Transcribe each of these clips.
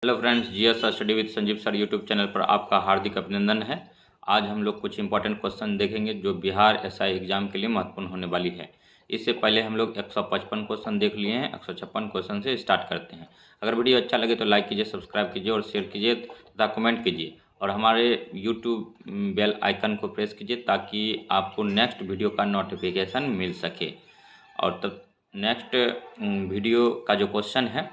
Hello friends, GS study with Sanjeev sir YouTube channel पर आपका हार्दिक अभिनंदन है। आज हम लोग कुछ इंपॉर्टेंट क्वेश्चन देखेंगे जो बिहार एसआई एग्जाम के लिए महत्वपूर्ण होने वाली है। इससे पहले हम लोग 155 क्वेश्चन देख लिए हैं। 156 क्वेश्चन से स्टार्ट करते हैं। अगर वीडियो अच्छा लगे तो लाइक कीजिए, सब्सक्राइब कीजिए और शेयर कीजिए तथा कमेंट कीजिए और हमारे यूट्यूब बेल आइकन को प्रेस कीजिए ताकि आपको नेक्स्ट वीडियो का नोटिफिकेशन मिल सके। और तब नेक्स्ट वीडियो का जो क्वेश्चन है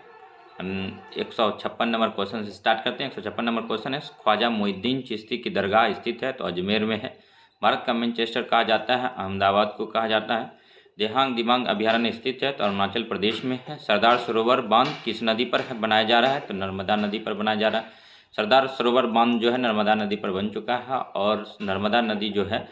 156 नंबर क्वेश्चन से स्टार्ट करते हैं। 156 नंबर क्वेश्चन है, ख्वाजा मोइनुद्दीन चिश्ती की दरगाह स्थित है तो अजमेर में है। भारत का मैनचेस्टर कहा जाता है, अहमदाबाद को कहा जाता है। देहांग दिबांग अभयारण्य स्थित है तो अरुणाचल प्रदेश में है। सरदार सरोवर बांध किस नदी पर बनाया जा रहा है तो नर्मदा नदी पर बनाया जा रहा है। सरदार सरोवर बांध जो है नर्मदा नदी पर बन चुका है और नर्मदा नदी जो है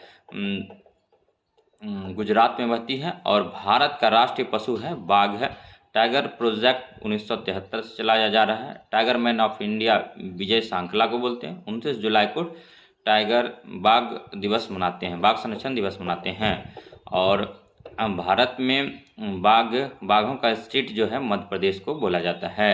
गुजरात में बहती है। और भारत का राष्ट्रीय पशु है बाघ है। टाइगर प्रोजेक्ट 1973 से चलाया जा रहा है। टाइगर मैन ऑफ इंडिया विजय सांकला को बोलते हैं। 29 जुलाई को टाइगर बाघ दिवस मनाते हैं, बाघ संरक्षण दिवस मनाते हैं। और भारत में बाघों का स्टेट जो है मध्य प्रदेश को बोला जाता है।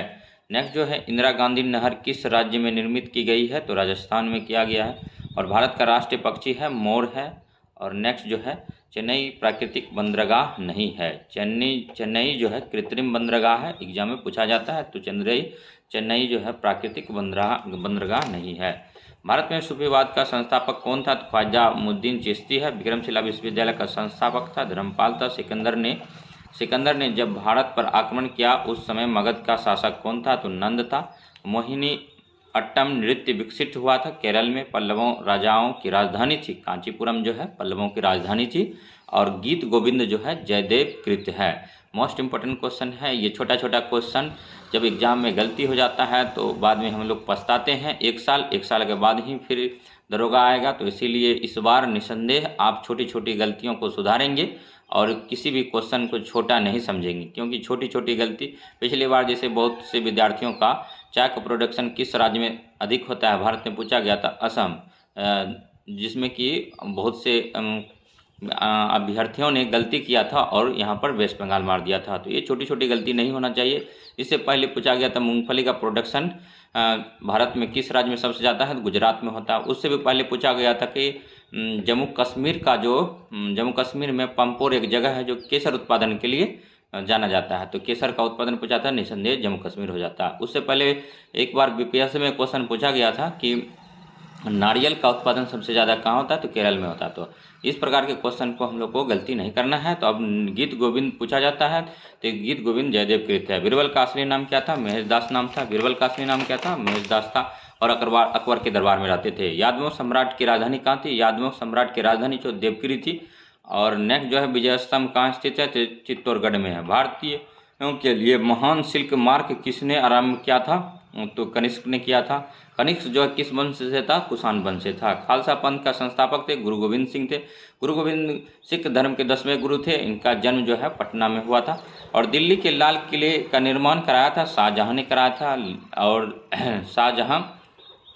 नेक्स्ट जो है, इंदिरा गांधी नहर किस राज्य में निर्मित की गई है तो राजस्थान में किया गया है। और भारत का राष्ट्रीय पक्षी है मोर है। और नेक्स्ट जो है, चेन्नई प्राकृतिक बंदरगाह नहीं है। चेन्नई जो है कृत्रिम बंदरगाह है, एग्जाम में पूछा जाता है तो चेन्नई जो है प्राकृतिक बंदरगाह नहीं है। भारत में सूफीवाद का संस्थापक कौन था तो ख्वाजा मोइनुद्दीन चिश्ती है। विक्रमशिला विश्वविद्यालय का संस्थापक था धर्मपाल था। सिकंदर ने जब भारत पर आक्रमण किया उस समय मगध का शासक कौन था तो नंद था। मोहिनी अट्टम नृत्य विकसित हुआ था केरल में, पल्लवों राजाओं की राजधानी थी। कांचीपुरम जो है पल्लवों की राजधानी थी। और गीत गोविंद जो है जयदेव कृत है। मोस्ट इम्पोर्टेंट क्वेश्चन है ये। छोटा छोटा क्वेश्चन जब एग्जाम में गलती हो जाता है तो बाद में हम लोग पछताते हैं। एक साल के बाद ही फिर दरोगा आएगा, तो इसीलिए इस बार निसंदेह आप छोटी छोटी गलतियों को सुधारेंगे और किसी भी क्वेश्चन को छोटा नहीं समझेंगे, क्योंकि छोटी छोटी गलती पिछली बार जैसे बहुत से विद्यार्थियों का चाय का प्रोडक्शन किस राज्य में अधिक होता है भारत में पूछा गया था असम, जिसमें कि बहुत से अभ्यर्थियों ने गलती किया था और यहाँ पर वेस्ट बंगाल मार दिया था। तो ये छोटी छोटी गलती नहीं होना चाहिए। इससे पहले पूछा गया था मूंगफली का प्रोडक्शन भारत में किस राज्य में सबसे ज़्यादा है तो गुजरात में होता है। उससे भी पहले पूछा गया था कि जम्मू कश्मीर में पंपोर एक जगह है जो केसर उत्पादन के लिए जाना जाता है, तो केसर का उत्पादन पूछा था, निसंदेह जम्मू कश्मीर हो जाता है। उससे पहले एक बार बीपीएससी में क्वेश्चन पूछा गया था कि नारियल का उत्पादन सबसे ज़्यादा कहाँ होता है तो केरल में होता है। तो इस प्रकार के क्वेश्चन को हम लोग को गलती नहीं करना है। तो अब गीत गोविंद पूछा जाता है तो गीत गोविंद जयदेव कृत है। बीरबल का असली नाम क्या था? महेश दास नाम था। बीरबल का असली नाम क्या था? महेश दास था। और अकबर के दरबार में रहते थे। यादवों सम्राट की राजधानी कहाँ थी? यादवों सम्राट की राजधानी जो देवगिरी थी। और नेक्स्ट जो है, विजय स्तंभ कहाँ स्थित है तो चित्तौड़गढ़ में है। भारतीयों के लिए महान सिल्क मार्ग किसने आरंभ किया था तो कनिष्क ने किया था। कनिष्क जो है किस वंश से था? कुषाण वंश से था। खालसा पंथ का संस्थापक थे गुरु गोविंद सिंह थे। गुरु गोविंद सिख धर्म के 10वें गुरु थे। इनका जन्म जो है पटना में हुआ था। और दिल्ली के लाल किले का निर्माण कराया था शाहजहाँ ने कराया था। और शाहजहाँ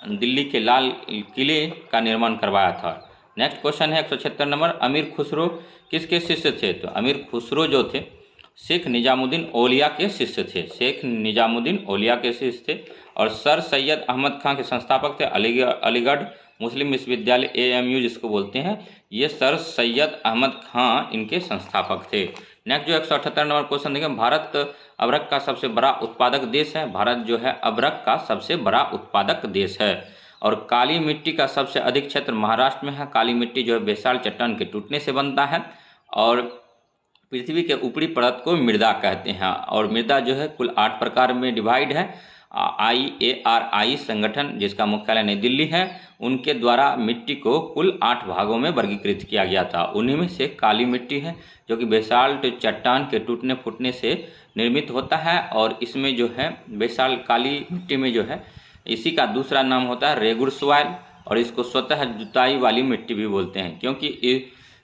दिल्ली के लाल किले का निर्माण करवाया था। नेक्स्ट क्वेश्चन है 176 नंबर, अमीर खुसरो किसके शिष्य थे तो अमीर खुसरो जो थे शेख निजामुद्दीन औलिया के शिष्य थे। शेख निजामुद्दीन औलिया के शिष्य थे। और सर सैयद अहमद खां के संस्थापक थे। अलीगढ़ मुस्लिम विश्वविद्यालय AMU जिसको बोलते हैं, ये सर सैयद अहमद खां इनके संस्थापक थे। नेक्स्ट जो 178 नंबर क्वेश्चन देखें, भारत अबरक का सबसे बड़ा उत्पादक देश है। भारत जो है अबरक का सबसे बड़ा उत्पादक देश है। और काली मिट्टी का सबसे अधिक क्षेत्र महाराष्ट्र में है। काली मिट्टी जो है बेसाल चट्टान के टूटने से बनता है। और पृथ्वी के ऊपरी परत को मृदा कहते हैं। और मृदा जो है कुल 8 प्रकार में डिवाइड है। IARI संगठन जिसका मुख्यालय नई दिल्ली है, उनके द्वारा मिट्टी को कुल 8 भागों में वर्गीकृत किया गया था। उन्हीं में से काली मिट्टी है जो कि बेसाल्ट चट्टान के टूटने फूटने से निर्मित होता है। और इसमें जो है बेसाल्ट काली मिट्टी में जो है इसी का दूसरा नाम होता है रेगुर सॉइल। और इसको स्वतः जुताई वाली मिट्टी भी बोलते हैं, क्योंकि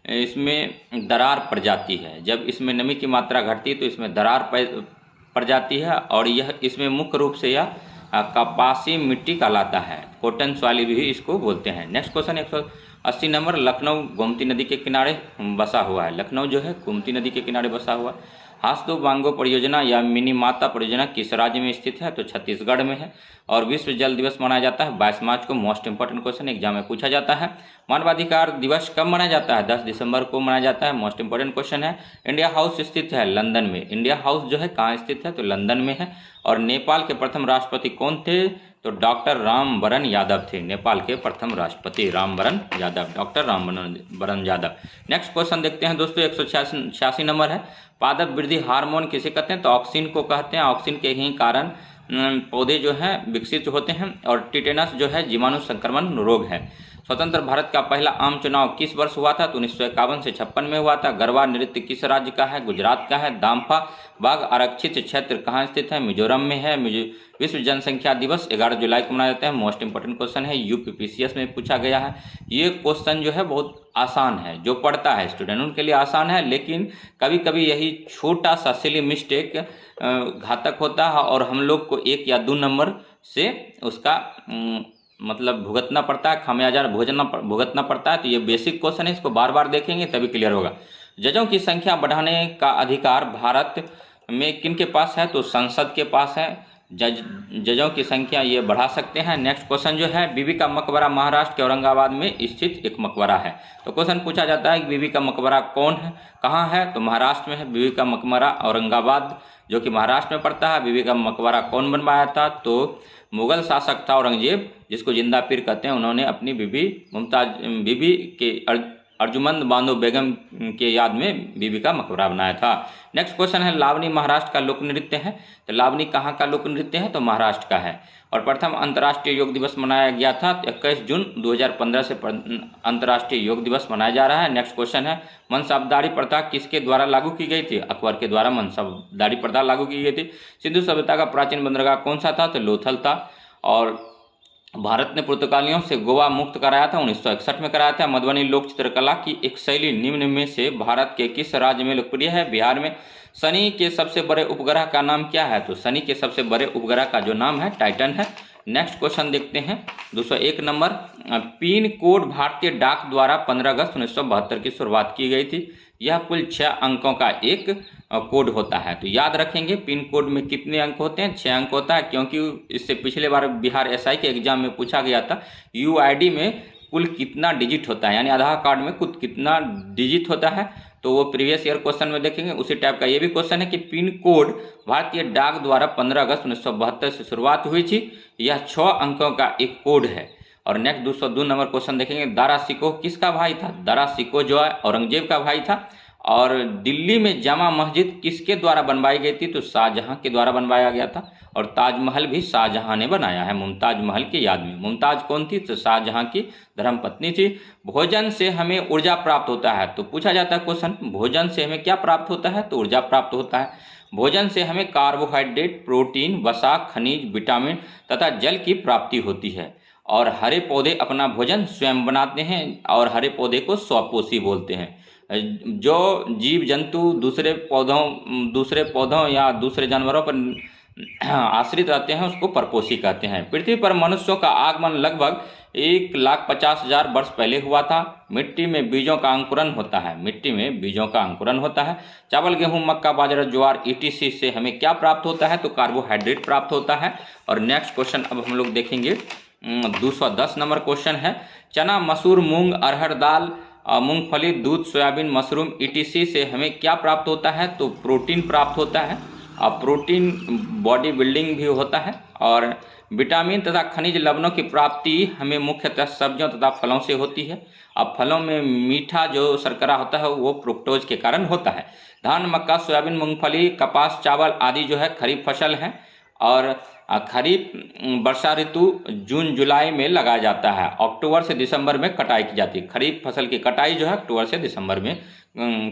इसमें दरार पड़ जाती है। जब इसमें नमी की मात्रा घटती है तो इसमें दरार पड़ जाती है। और यह इसमें मुख्य रूप से यह कपासी मिट्टी कहलाता है। कॉटन सॉइल भी इसको बोलते हैं। Next question 180 number, Lucknow Gomti नदी के किनारे बसा हुआ है। लखनऊ जो है गोमती नदी के किनारे बसा हुआ है। हासदो बांगो परियोजना या मिनीमाता परियोजना किस राज्य में स्थित है? तो छत्तीसगढ़ में है। और विश्व जल दिवस मनाया जाता है 22 मार्च को। मोस्ट इंपॉर्टेंट क्वेश्चन एग्जाम में पूछा जाता है। मानवाधिकार दिवस कब मनाया जाता है? 10 दिसंबर को मनाया जाता है। मोस्ट इंपॉर्टेंट क्वेश्चन है। इंडिया हाउस स्थित है लंदन में। इंडिया हाउस जो है कहाँ स्थित है? तो लंदन में है। और नेपाल के प्रथम राष्ट्रपति कौन थे? तो डॉक्टर रामवरण यादव थे। नेपाल के प्रथम राष्ट्रपति Ram Baran Yadav, doctor Ram Baran Yadav. Next question देखते हैं दोस्तों, 186 नंबर है। पादप वृद्धि हार्मोन किसे कहते हैं? तो ऑक्सिन को कहते हैं। ऑक्सिन के ही कारण पौधे जो हैं विकसित होते हैं। और टिटेनस जो है जीवाणु संक्रमण रोग है। स्वतंत्र भारत का पहला आम चुनाव किस वर्ष हुआ था? तो 1951 से 56 में हुआ था। गरबा नृत्य किस राज्य का है? गुजरात का है। दाम्फा बाघ आरक्षित क्षेत्र कहाँ स्थित है? मिजोरम में है। विश्व जनसंख्या दिवस 11 जुलाई को मनाया जाता है। मोस्ट इंपोर्टेंट क्वेश्चन है, यूपीपीसीएस में पूछा गया है। ये क्वेश्चन जो है बहुत आसान है, जो पढ़ता है स्टूडेंट उनके लिए आसान है, लेकिन कभी कभी यही छोटा सा सिली मिस्टेक घातक होता है और हम लोग को 1 या 2 नंबर से उसका मतलब भुगतना पड़ता है, खामियाजा भुगतना पड़ता है। तो ये बेसिक क्वेश्चन है, इसको बार बार देखेंगे तभी क्लियर होगा। जजों की संख्या बढ़ाने का अधिकार भारत में किन के पास है? तो संसद के पास है। जजों की संख्या ये बढ़ा सकते हैं। नेक्स्ट क्वेश्चन जो है, बीबी का मकबरा महाराष्ट्र के औरंगाबाद में स्थित एक मकबरा है। तो क्वेश्चन पूछा जाता है कि बीबी का मकबरा कौन है, कहाँ है? तो महाराष्ट्र में है। बीबी का मकबरा औरंगाबाद जो कि महाराष्ट्र में पड़ता है। बीबी का मकबरा कौन बनवाया था? तो मुगल शासक था औरंगजेब, जिसको जिंदा पीर कहते हैं। उन्होंने अपनी बीबी के अर्जुमंद बानो बेगम के याद में बीबी का मकबरा बनाया था। नेक्स्ट क्वेश्चन है, लावनी महाराष्ट्र का लोक नृत्य है। तो लावनी कहाँ का लोक नृत्य है? तो महाराष्ट्र का है। और प्रथम अंतर्राष्ट्रीय योग दिवस मनाया गया था 21 जून 2015 से अंतर्राष्ट्रीय योग दिवस मनाया जा रहा है। नेक्स्ट क्वेश्चन है, मनसबदारी प्रथा किसके द्वारा लागू की गई थी? अकबर के द्वारा मनसबदारी प्रथा लागू की गई थी। सिंधु सभ्यता का प्राचीन बंदरगाह कौन सा था? तो लोथल था। और भारत ने पुर्तगालियों से गोवा मुक्त कराया था, 1961 में कराया था। मधुबनी लोक चित्रकला की एक शैली निम्न में से भारत के किस राज्य में लोकप्रिय है? बिहार में। शनि के सबसे बड़े उपग्रह का नाम क्या है? तो शनि के सबसे बड़े उपग्रह का जो नाम है टाइटन है। नेक्स्ट क्वेश्चन देखते हैं, 201 नंबर। पिन कोड भारतीय डाक द्वारा 15 अगस्त 1972 की शुरुआत की गई थी। यह कुल 6 अंकों का एक कोड होता है। तो याद रखेंगे पिन कोड में कितने अंक होते हैं? 6 अंक होता है, क्योंकि इससे पिछले बार बिहार एसआई के एग्जाम में पूछा गया था यूआईडी में कुल कितना डिजिट होता है, यानी आधार कार्ड में कुल कितना डिजिट होता है। तो वो प्रीवियस ईयर क्वेश्चन में देखेंगे। उसी टाइप का ये भी क्वेश्चन है कि पिन कोड भारतीय डाक द्वारा 15 अगस्त 1972 से शुरुआत हुई थी। यह 6 अंकों का एक कोड है। और नेक्स्ट 202 नंबर क्वेश्चन देखेंगे, दारा शिकोह किसका भाई था? दारा शिकोह जो है औरंगजेब का भाई था। और दिल्ली में जामा मस्जिद किसके द्वारा बनवाई गई थी? तो शाहजहां के द्वारा बनवाया गया था। और ताजमहल भी शाहजहां ने बनाया है मुमताज महल की याद में। मुमताज कौन थी? तो शाहजहां की धर्मपत्नी थी। भोजन से हमें ऊर्जा प्राप्त होता है। तो पूछा जाता है क्वेश्चन, भोजन से हमें क्या प्राप्त होता है? तो ऊर्जा प्राप्त होता है। भोजन से हमें कार्बोहाइड्रेट, प्रोटीन, वसा, खनिज, विटामिन तथा जल की प्राप्ति होती है। और हरे पौधे अपना भोजन स्वयं बनाते हैं और हरे पौधे को स्वपोषी बोलते हैं। जो जीव जंतु दूसरे पौधों या दूसरे जानवरों पर आश्रित रहते हैं उसको परपोषी कहते हैं। पृथ्वी पर मनुष्यों का आगमन लगभग 1,50,000 वर्ष पहले हुआ था। मिट्टी में बीजों का अंकुरन होता है। चावल, गेहूं, मक्का, बाजरा, ज्वार ETC से हमें क्या प्राप्त होता है? तो कार्बोहाइड्रेट प्राप्त होता है। और नेक्स्ट क्वेश्चन अब हम लोग देखेंगे, 210 नंबर क्वेश्चन है, चना, मसूर, मूंग, अरहर दाल, मूंगफली, दूध, सोयाबीन, मशरूम ETC से हमें क्या प्राप्त होता है? तो प्रोटीन प्राप्त होता है। और प्रोटीन बॉडी बिल्डिंग भी होता है। और विटामिन तथा खनिज लवणों की प्राप्ति हमें मुख्यतः सब्जियों तथा फलों से होती है। अब फलों में मीठा जो शर्करा होता है वो फ्रुक्टोज के कारण होता है। धान, मक्का, सोयाबीन, मूंगफली, कपास, चावल आदि जो है खरीफ फसल हैं। और खरीफ वर्षा ऋतु जून जुलाई में लगाया जाता है। अक्टूबर से दिसंबर में कटाई की जाती है। खरीफ फसल की कटाई जो है अक्टूबर से दिसंबर में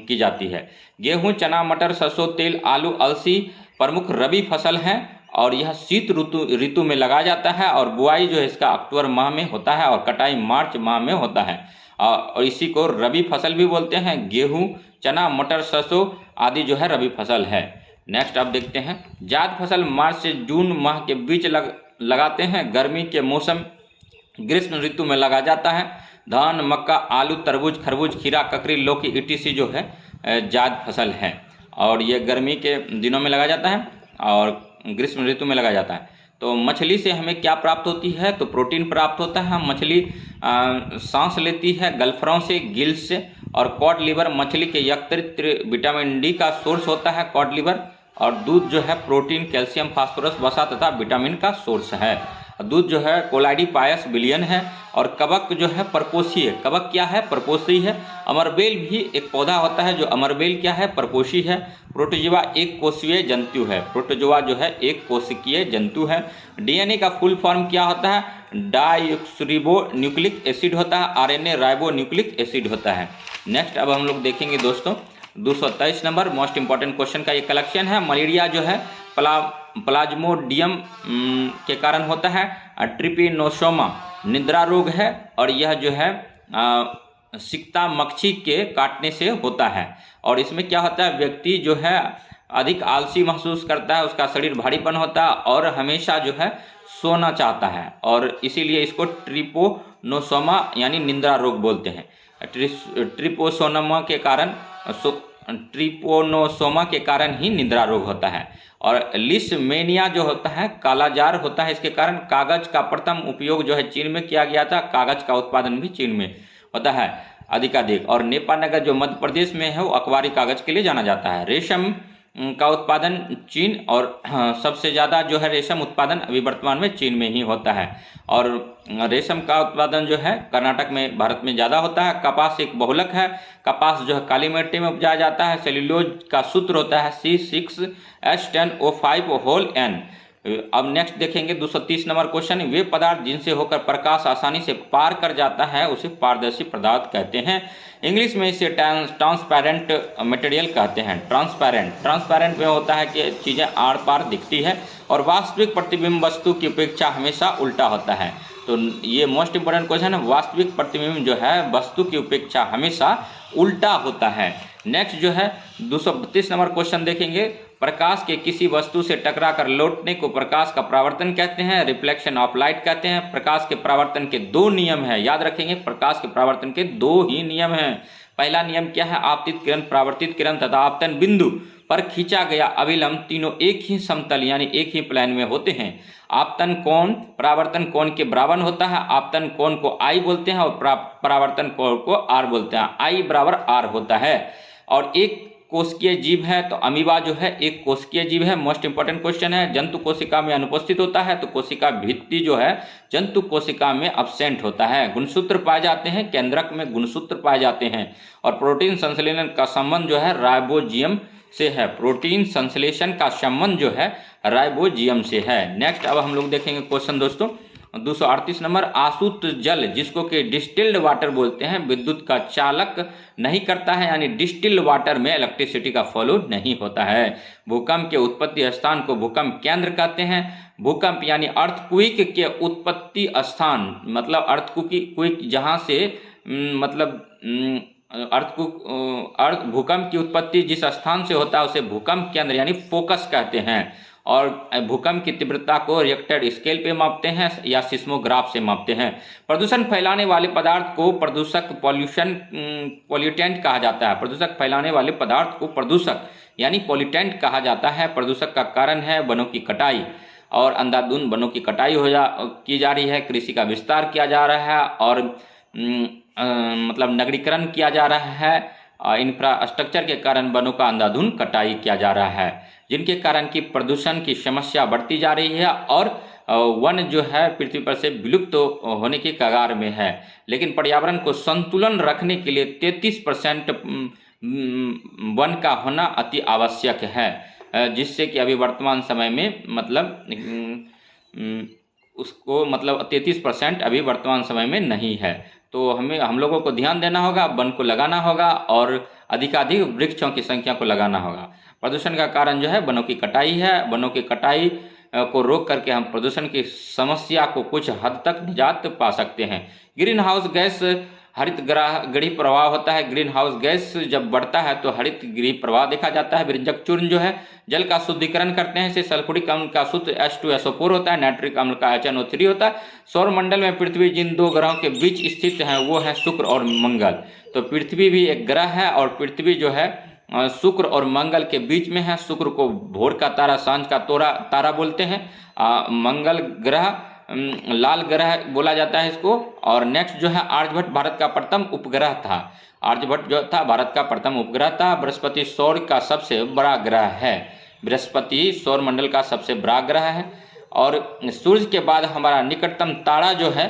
की जाती है। गेहूं, चना, मटर, सरसों तेल, आलू, अलसी प्रमुख रबी फसल हैं और यह शीत ऋतु में लगाया जाता है। और बुआई जो है इसका अक्टूबर माह में होता है और कटाई मार्च माह में होता है। और इसी को रबी फसल भी बोलते हैं। गेहूं, चना, मटर, सरसों आदि जो है रबी फसल है। नेक्स्ट आप देखते हैं, जायद फसल मार्च से जून माह के बीच लगाते हैं। गर्मी के मौसम ग्रीष्म ऋतु में लगाया जाता है। धान, मक्का, आलू, तरबूज, खरबूज, खीरा, ककड़ी, लौकी ETC जो है जायद फसल है। और ये गर्मी के दिनों में लगाया जाता है और ग्रीष्म ऋतु में लगाया जाता है। तो मछली से हमें क्या प्राप्त होती है? तो प्रोटीन प्राप्त होता है। मछली सांस लेती है गल्फरों से, गिल्स से। और कॉड लिवर मछली के यकृत विटामिन डी का सोर्स होता है कॉड लिवर। और दूध जो है प्रोटीन, कैल्शियम, फास्फोरस, वसा तथा विटामिन का सोर्स है। दूध जो है कोलाइडीपायस विलियन है। और कवक जो है परपोषी है। कवक क्या है? परपोषी है। अमरबेल भी एक पौधा होता है जो अमरबेल क्या है? परपोषी है। प्रोटोजोआ एक कोशिकीय जंतु है। प्रोटोजोआ जो है एक कोशिकीय जंतु है। डीएनए का फुल फॉर्म क्या होता है? डायऑक्सरीबो न्यूक्लिक एसिड होता है। आरएनए राइबो न्यूक्लिक एसिड होता है। नेक्स्ट अब हम लोग देखेंगे दोस्तों 223 नंबर मोस्ट इंपॉर्टेंट क्वेश्चन का ये कलेक्शन है। मलेरिया जो है प्लाज्मोडियम के कारण होता है। ट्रिपिनोसोमा निद्रा रोग है और यह जो है सिकता मक्खी के काटने से होता है। और इसमें क्या होता है? व्यक्ति जो है अधिक आलसी महसूस करता है, उसका शरीर भारीपन होता है और हमेशा जो है सोना चाहता है और इसीलिए इसको ट्रिपोनोसोमा यानी निद्रा रोग बोलते हैं। ट्रिपोनोसोमा के कारण ही निद्रा रोग होता है। और लिस्मेनिया जो होता है कालाजार होता है। इसके कारण कागज का प्रथम उपयोग जो है चीन में किया गया था। कागज का उत्पादन भी चीन में होता है अधिकाधिक। और नेपानगर जो मध्य प्रदेश में है वो अखबारी कागज के लिए जाना जाता है। रेशम का उत्पादन चीन और सबसे ज़्यादा जो है रेशम उत्पादन अभी वर्तमान में चीन में ही होता है। और रेशम का उत्पादन जो है कर्नाटक में, भारत में ज़्यादा होता है। कपास एक बहुलक है। कपास जो है काली मिट्टी में उपजाया जाता है। सेल्यूलोज का सूत्र होता है C6H10O5 अब नेक्स्ट देखेंगे 230 नंबर क्वेश्चन। वे पदार्थ जिनसे होकर प्रकाश आसानी से पार कर जाता है उसे पारदर्शी पदार्थ कहते हैं। इंग्लिश में इसे ट्रांसपेरेंट मटेरियल कहते हैं। ट्रांसपेरेंट में होता है कि चीज़ें आर पार दिखती है। और वास्तविक प्रतिबिंब वस्तु की अपेक्षा हमेशा उल्टा होता है। तो ये मोस्ट इंपोर्टेंट क्वेश्चन है। वास्तविक प्रतिबिंब जो है वस्तु की अपेक्षा हमेशा उल्टा होता है। नेक्स्ट जो है 232 नंबर क्वेश्चन देखेंगे। प्रकाश के किसी वस्तु से टकराकर लौटने को प्रकाश का परावर्तन कहते हैं, रिफ्लेक्शन ऑफ लाइट कहते हैं। प्रकाश के परावर्तन के दो नियम हैं, याद रखेंगे। प्रकाश के परावर्तन के दो ही नियम हैं। पहला नियम क्या है? आपतित किरण, परावर्तित किरण तथा आपतन बिंदु पर खींचा गया अभिलंब तीनों एक ही समतल यानी एक ही प्लेन में होते हैं। आपतन कोण परावर्तन कोण के बराबर होता है। आपतन कोण को आई बोलते हैं और परावर्तन कोण को आर बोलते हैं। आई बराबर आर होता है। और एक कोशिकीय जीव है तो अमीबा जो है एक कोशिकीय जीव है। मोस्ट इंपोर्टेंट क्वेश्चन है। जंतु कोशिका में अनुपस्थित होता है तो कोशिका भित्ति जो है जंतु कोशिका में अब्सेंट होता है। गुणसूत्र पाए जाते हैं, केंद्रक में गुणसूत्र पाए जाते हैं। और प्रोटीन संश्लेषण का संबंध जो है राइबोजियम से है। प्रोटीन संश्लेषण का संबंध जो है राइबोजियम से है। नेक्स्ट अब हम लोग देखेंगे क्वेश्चन दोस्तों 238 नंबर। आसूत जल जिसको कि डिस्टिल्ड वाटर बोलते हैं विद्युत का चालक नहीं करता है यानी डिस्टिल्ड वाटर में इलेक्ट्रिसिटी का फ्लो नहीं होता है। भूकंप के उत्पत्ति स्थान को भूकंप केंद्र कहते हैं। भूकंप यानी अर्थक्वेक के उत्पत्ति स्थान मतलब अर्थक्वेक जहाँ से भूकंप की उत्पत्ति जिस स्थान से होता है उसे भूकंप केंद्र यानी फोकस कहते हैं। और भूकंप की तीव्रता को रिएक्टर स्केल पे मापते हैं या सिस्मोग्राफ से मापते हैं। प्रदूषण फैलाने वाले पदार्थ को प्रदूषक पॉल्यूटेंट कहा जाता है। प्रदूषक फैलाने वाले पदार्थ को प्रदूषक यानी पॉल्यूटेंट कहा जाता है। प्रदूषक का कारण है वनों की कटाई और अंधाधुंध वनों की कटाई की जा रही है। कृषि का विस्तार किया जा रहा है और नगरीकरण किया जा रहा है। इंफ्रास्ट्रक्चर के कारण वनों का अंधाधुंध कटाई किया जा रहा है, जिनके कारण की प्रदूषण की समस्या बढ़ती जा रही है और वन जो है पृथ्वी पर से विलुप्त होने की कगार में है। लेकिन पर्यावरण को संतुलन रखने के लिए 33% वन का होना अति आवश्यक है, जिससे कि अभी वर्तमान समय में उसको 33% अभी वर्तमान समय में नहीं है। तो हम लोगों को ध्यान देना होगा, वन को लगाना होगा और अधिकाधिक वृक्षों की संख्या को लगाना होगा। प्रदूषण का कारण जो है वनों की कटाई है। वनों की कटाई को रोक करके हम प्रदूषण की समस्या को कुछ हद तक निजात पा सकते हैं। ग्रीन हाउस गैस हरित गृह प्रवाह होता है। ग्रीन हाउस गैस जब बढ़ता है तो हरित गृह प्रवाह देखा जाता है। विरंजक चूर्ण जो है जल का शुद्धिकरण करते हैं। इसे सल्फ्यूरिक अम्ल का सूत्र H2SO4 होता है। नाइट्रिक अम्ल का HNO3 होता है। सौर मंडल में पृथ्वी जिन दो ग्रहों के बीच स्थित है वो है शुक्र और मंगल। तो पृथ्वी भी एक ग्रह है और पृथ्वी जो है शुक्र और मंगल के बीच में है। शुक्र को भोर का तारा, सांझ का तारा बोलते हैं। मंगल ग्रह लाल ग्रह बोला जाता है इसको। और नेक्स्ट जो है आर्यभट्ट भारत का प्रथम उपग्रह था। आर्यभट्ट जो था भारत का प्रथम उपग्रह था। बृहस्पति सौर का सबसे बड़ा ग्रह है। बृहस्पति सौर मंडल का सबसे बड़ा ग्रह है। और सूर्य के बाद हमारा निकटतम तारा जो है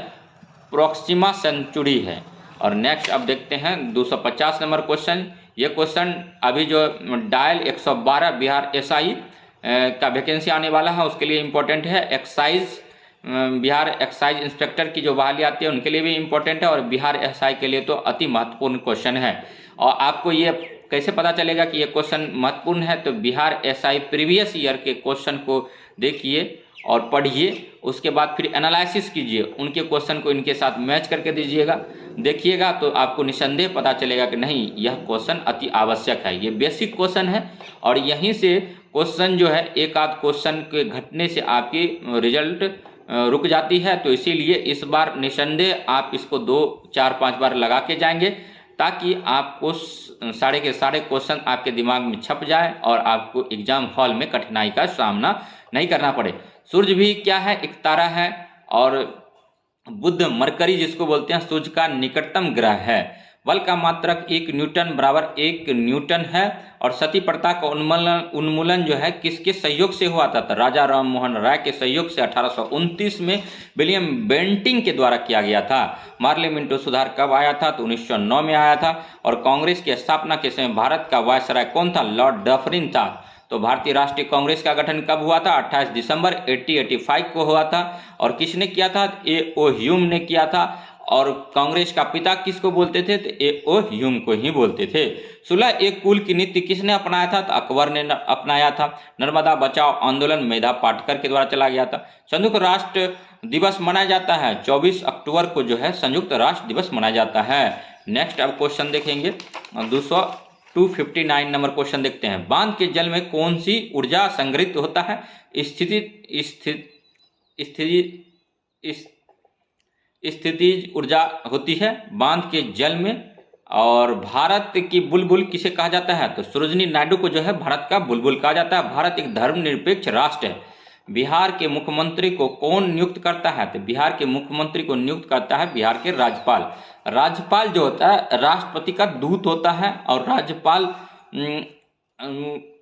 प्रोक्सिमा सेंचुरी है। और नेक्स्ट अब देखते हैं 250 नंबर क्वेश्चन। ये क्वेश्चन अभी जो डायल 112 बिहार एसआई का वैकेंसी आने वाला है उसके लिए इम्पोर्टेंट है। एक्साइज बिहार एक्साइज इंस्पेक्टर की जो बहाली आती है उनके लिए भी इम्पोर्टेंट है। और बिहार एसआई के लिए तो अति महत्वपूर्ण क्वेश्चन है। और आपको ये कैसे पता चलेगा कि ये क्वेश्चन महत्वपूर्ण है, तो बिहार एसआई प्रीवियस ईयर के क्वेश्चन को देखिए और पढ़िए, उसके बाद फिर एनालिसिस कीजिए, उनके क्वेश्चन को इनके साथ मैच करके दीजिएगा, देखिएगा तो आपको निसंदेह पता चलेगा कि नहीं यह क्वेश्चन अति आवश्यक है। ये बेसिक क्वेश्चन है और यहीं से क्वेश्चन जो है एक आध क्वेश्चन के घटने से आपकी रिजल्ट रुक जाती है। तो इसीलिए इस बार निसंदेह आप इसको 2, 4, 5 बार लगा के जाएंगे ताकि आपको सारे के सारे क्वेश्चन आपके दिमाग में छप जाए और आपको एग्जाम हॉल में कठिनाई का सामना नहीं करना पड़े। सूर्य भी क्या है, एक तारा है। और बुध मरकरी जिसको बोलते हैं सूर्य का निकटतम ग्रह है। बल का मात्रक 1 न्यूटन बराबर 1 न्यूटन है। और सती प्रथा का उन्मूलन जो है किसके सहयोग से हुआ था? तो राजा राम मोहन राय के सहयोग से 1829 में विलियम बेंटिंग के द्वारा किया गया था। पार्लियामेंट्री सुधार कब आया था? तो 1909 में आया था। और कांग्रेस की स्थापना के समय भारत का वायसराय कौन था? लॉर्ड डफरिन था। तो भारतीय राष्ट्रीय कांग्रेस का गठन कब हुआ था? 28 दिसंबर 1885 को हुआ था। और किसने किया था? A.O. ह्यूम ने किया था। और कांग्रेस का पिता किसको बोलते थे? तो A.O. ह्यूम को ही बोलते थे। 16 एक कुल की नीति किसने अपनाया था? तो अकबर ने अपनाया था। नर्मदा बचाओ आंदोलन मेधा पाटकर के द्वारा चला गया था। संयुक्त राष्ट्र दिवस मनाया जाता है 24 अक्टूबर को जो है संयुक्त राष्ट्र दिवस मनाया जाता है। नेक्स्ट अब क्वेश्चन देखेंगे 259 नंबर क्वेश्चन देखते हैं। बांध के जल में कौन सी ऊर्जा संग्रहित होता है? स्थितिज ऊर्जा होती है बांध के जल में। और भारत की बुलबुल किसे कहा जाता है? तो सरोजिनी नायडू को जो है भारत का बुलबुल कहा जाता है। भारत एक धर्मनिरपेक्ष राष्ट्र है। बिहार के मुख्यमंत्री को कौन नियुक्त करता है? तो बिहार के मुख्यमंत्री को नियुक्त करता है बिहार के राज्यपाल। राज्यपाल जो होता है राष्ट्रपति का दूत होता है। और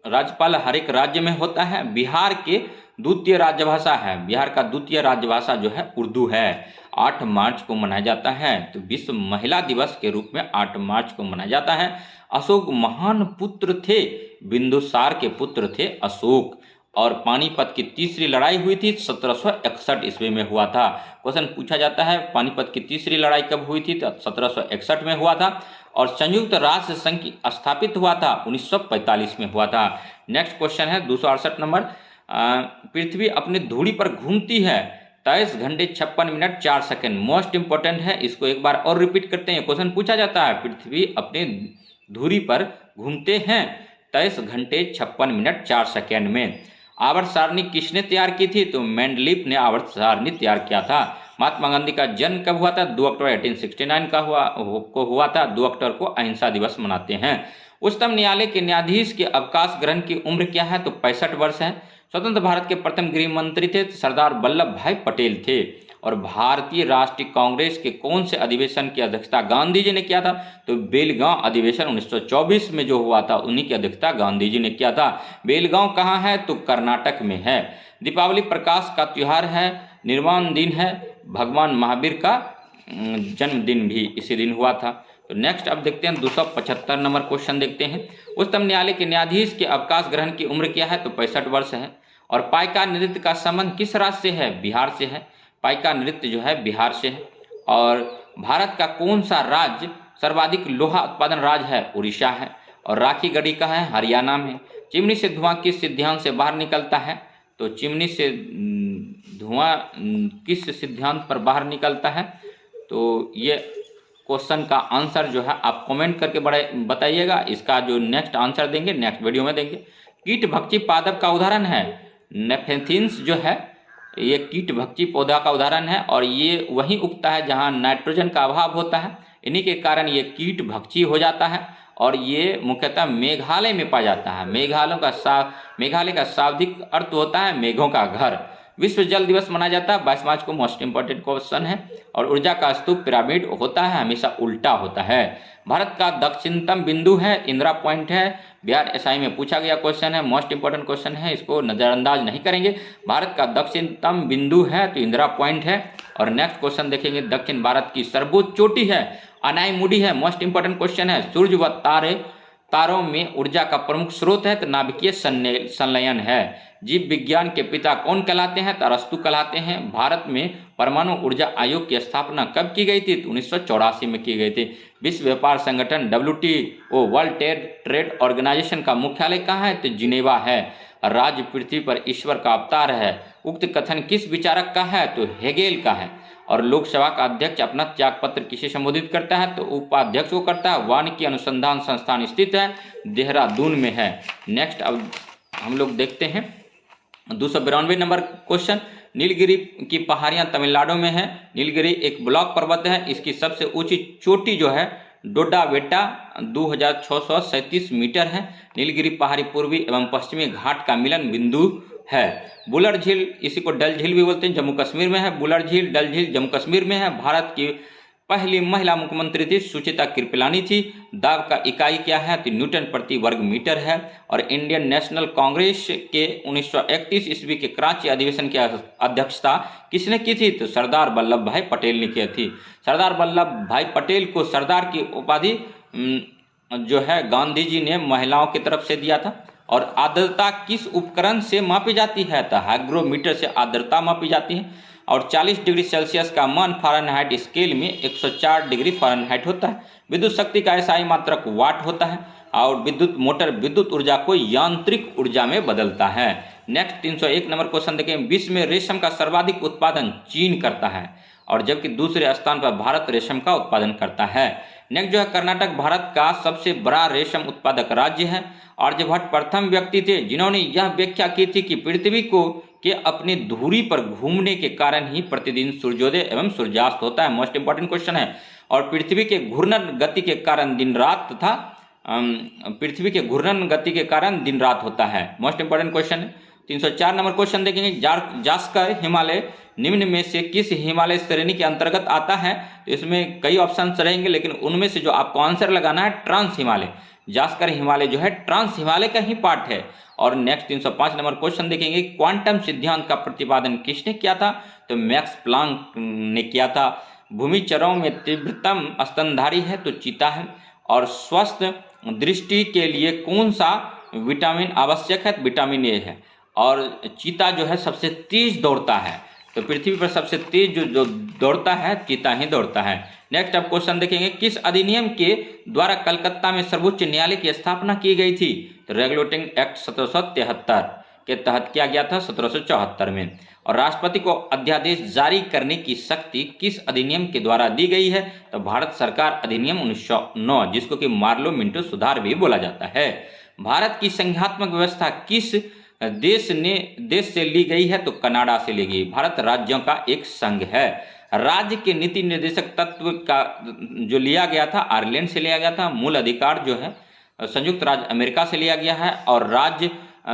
राज्यपाल हर एक राज्य में होता है। बिहार के द्वितीय राजभाषा है, बिहार का द्वितीय राजभाषा जो है उर्दू है। 8 मार्च को मनाया जाता है। तो विश्व महिला दिवस के रूप में 8 मार्च को मनाया जाता है। अशोक महान पुत्र थे, बिंदुसार के पुत्र थे अशोक। और पानीपत की तीसरी लड़ाई हुई थी 1761 ईस्वी में हुआ था। क्वेश्चन पूछा जाता है पानीपत की तीसरी लड़ाई कब हुई थी? तो 1761 में हुआ था। और संयुक्त राष्ट्र संघ स्थापित हुआ था 1945 में हुआ था। नेक्स्ट क्वेश्चन है 268 नंबर। पृथ्वी अपनी धुरी पर घूमती है 23 घंटे 56 मिनट 4 सेकंड। मोस्ट इंपॉर्टेंट है, इसको एक बार और रिपीट करते हैं। क्वेश्चन पूछा जाता है पृथ्वी अपने धुरी पर घूमते हैं 23 घंटे 56 मिनट 4 सेकंड में। आवर्त सारणी किसने तैयार की थी? तो मेंडलीफ ने आवर्त सारणी तैयार किया था। महात्मा गांधी का जन्म कब हुआ था? 2 अक्टूबर 1869 का हुआ था। 2 अक्टूबर को अहिंसा दिवस मनाते हैं। उच्चतम न्यायालय के न्यायाधीश के अवकाश ग्रहण की उम्र क्या है? तो 65 वर्ष है। स्वतंत्र भारत के प्रथम गृह मंत्री थे सरदार वल्लभ भाई पटेल थे। और भारतीय राष्ट्रीय कांग्रेस के कौन से अधिवेशन की अध्यक्षता गांधी जी ने किया था? तो बेलगांव अधिवेशन 1924 में जो हुआ था उन्हीं की अध्यक्षता गांधी जी ने किया था। बेलगांव कहाँ है? तो कर्नाटक में है। दीपावली प्रकाश का त्योहार है, निर्वाण दिन है, भगवान महावीर का जन्मदिन भी इसी दिन हुआ था। तो नेक्स्ट अब देखते हैं 275 नंबर क्वेश्चन देखते हैं। उच्चतम न्यायालय के न्यायाधीश के अवकाश ग्रहण की उम्र क्या है? तो 65 वर्ष है। और पाइका नृत्य का संबंध किस राज्य से है? बिहार से है। पाइका नृत्य जो है बिहार से है। और भारत का कौन सा राज्य सर्वाधिक लोहा उत्पादन राज्य है? उड़ीसा है। और राखी गढ़ी का है? हरियाणा में। चिमनी से धुआं किस सिद्धांत से बाहर निकलता है? तो चिमनी से धुआं किस सिद्धांत पर बाहर निकलता है? तो ये क्वेश्चन का आंसर जो है आप कमेंट करके बताइएगा। इसका जो नेक्स्ट आंसर देंगे नेक्स्ट वीडियो में देंगे। कीट भक्षी पादप का उदाहरण है नेफेथिन्स जो है, ये कीट भक्षी पौधा का उदाहरण है। और ये वहीं उगता है जहां नाइट्रोजन का अभाव होता है। इन्हीं के कारण ये कीट भक्षी हो जाता है। और ये मुख्यतः मेघालय में पाया जाता है। मेघालय का शाब्दिक अर्थ होता है मेघों का घर। विश्व जल दिवस मनाया जाता है 22 मार्च को, मोस्ट इंपॉर्टेंट क्वेश्चन है। और ऊर्जा का स्तूप पिरामिड होता है, हमेशा उल्टा होता है। भारत का दक्षिणतम बिंदु है इंदिरा पॉइंट है। बिहार एसआई में पूछा गया क्वेश्चन है, मोस्ट इंपॉर्टेंट क्वेश्चन है, इसको नजरअंदाज नहीं करेंगे। भारत का दक्षिणतम बिंदु है तो इंदिरा पॉइंट है। और नेक्स्ट क्वेश्चन देखेंगे, दक्षिण भारत की सर्वोच्च चोटी है अनाईमुडी है, मोस्ट इंपॉर्टेंट क्वेश्चन है। सूर्य व तारों में ऊर्जा का प्रमुख स्रोत है तो नाभिकीय संलयन है। जीव विज्ञान के पिता कौन कहलाते हैं तो अरस्तु कहलाते हैं। भारत में परमाणु ऊर्जा आयोग की स्थापना कब की गई थी तो 1984 में की गई थी। विश्व व्यापार संगठन WTO वर्ल्ड ट्रेड ऑर्गेनाइजेशन का मुख्यालय कहाँ है तो जिनेवा है। राज्य पृथ्वी पर ईश्वर का अवतार है, उक्त कथन किस विचारक का है तो हेगेल का है। और लोकसभा का अध्यक्ष अपना त्यागपत्र किसे संबोधित करता है तो उपाध्यक्ष को करता है। वानिकी अनुसंधान संस्थान स्थित है देहरादून में है। नेक्स्ट अब हम लोग देखते हैं 292 नंबर क्वेश्चन। नीलगिरी की पहाड़ियां तमिलनाडु में है। नीलगिरी एक ब्लॉक पर्वत है, इसकी सबसे ऊंची चोटी जो है डोडाबेटा 2637 मीटर है। नीलगिरी पहाड़ी पूर्वी एवं पश्चिमी घाट का मिलन बिंदु है। बुलर झील, इसी को डल झील भी बोलते हैं, जम्मू कश्मीर में है। बुलर झील, डल झील जम्मू कश्मीर में है। भारत की पहली महिला मुख्यमंत्री थी सुचिता कृपलानी थी। दाब का इकाई क्या है तो न्यूटन प्रति वर्ग मीटर है। और इंडियन नेशनल कांग्रेस के 1931 ईस्वी के कराची अधिवेशन की अध्यक्षता किसने की थी तो सरदार वल्लभ भाई पटेल ने की थी। सरदार वल्लभ भाई पटेल को सरदार की उपाधि जो है गांधी जी ने महिलाओं की तरफ से दिया था। और आर्द्रता किस उपकरण से मापी जाती है तो हाइग्रोमीटर से आर्द्रता मापी जाती है। और 40 डिग्री सेल्सियस का मान फ़ारेनहाइट स्केल में 104 डिग्री फ़ारेनहाइट होता है। विद्युत शक्ति का SI मात्रक वाट होता है। और विद्युत मोटर विद्युत ऊर्जा को यांत्रिक ऊर्जा में बदलता है। नेक्स्ट 301 नंबर क्वेश्चन देखें। विश्व में रेशम का सर्वाधिक उत्पादन चीन करता है और जबकि दूसरे स्थान पर भारत रेशम का उत्पादन करता है। नेक्स्ट जो है कर्नाटक भारत का सबसे बड़ा रेशम उत्पादक राज्य है। आर्यभट्ट प्रथम व्यक्ति थे जिन्होंने यह व्याख्या की थी कि पृथ्वी को के अपनी धुरी पर घूमने के कारण ही प्रतिदिन सूर्योदय एवं सूर्यास्त होता है। मोस्ट इंपॉर्टेंट क्वेश्चन है। और पृथ्वी के घूर्णन गति के कारण दिन रात तथा पृथ्वी के घूर्णन गति के कारण दिन रात होता है। मोस्ट इंपॉर्टेंट क्वेश्चन है। 304 नंबर क्वेश्चन देखेंगे। जास्कर हिमालय निम्न में से किस हिमालय श्रेणी के अंतर्गत आता है तो इसमें कई ऑप्शन रहेंगे, लेकिन उनमें से जो आपको आंसर लगाना है ट्रांस हिमालय। जास्कर हिमालय जो है ट्रांस हिमालय का ही पार्ट है। और नेक्स्ट 305 नंबर क्वेश्चन देखेंगे। क्वांटम सिद्धांत का प्रतिपादन किसने किया था तो मैक्स प्लांक ने किया था। भूमिचरों में तीव्रतम स्तनधारी है तो चीता है। और स्वस्थ दृष्टि के लिए कौन सा विटामिन आवश्यक है तो विटामिन ए है। और चीता जो है सबसे तेज दौड़ता है, तो पृथ्वी पर सबसे तेज जो दौड़ता है चीता ही दौड़ता है। नेक्स्ट अब क्वेश्चन देखेंगे। किस अधिनियम के द्वारा कलकत्ता में सर्वोच्च न्यायालय की स्थापना की गई थी तो रेगुलेटिंग एक्ट 1773 के तहत किया गया था 1774 में। और राष्ट्रपति को अध्यादेश जारी करने की शक्ति किस अधिनियम के द्वारा दी गई है तो भारत सरकार अधिनियम 1909, जिसको कि मार्लो मिंटो सुधार भी बोला जाता है। भारत की संघात्मक व्यवस्था किस देश से ली गई है तो कनाडा से ली गई। भारत राज्यों का एक संघ है। राज्य के नीति निर्देशक तत्व का जो लिया गया था आयरलैंड से लिया गया था। मूल अधिकार जो है संयुक्त राज्य अमेरिका से लिया गया है। और राज्य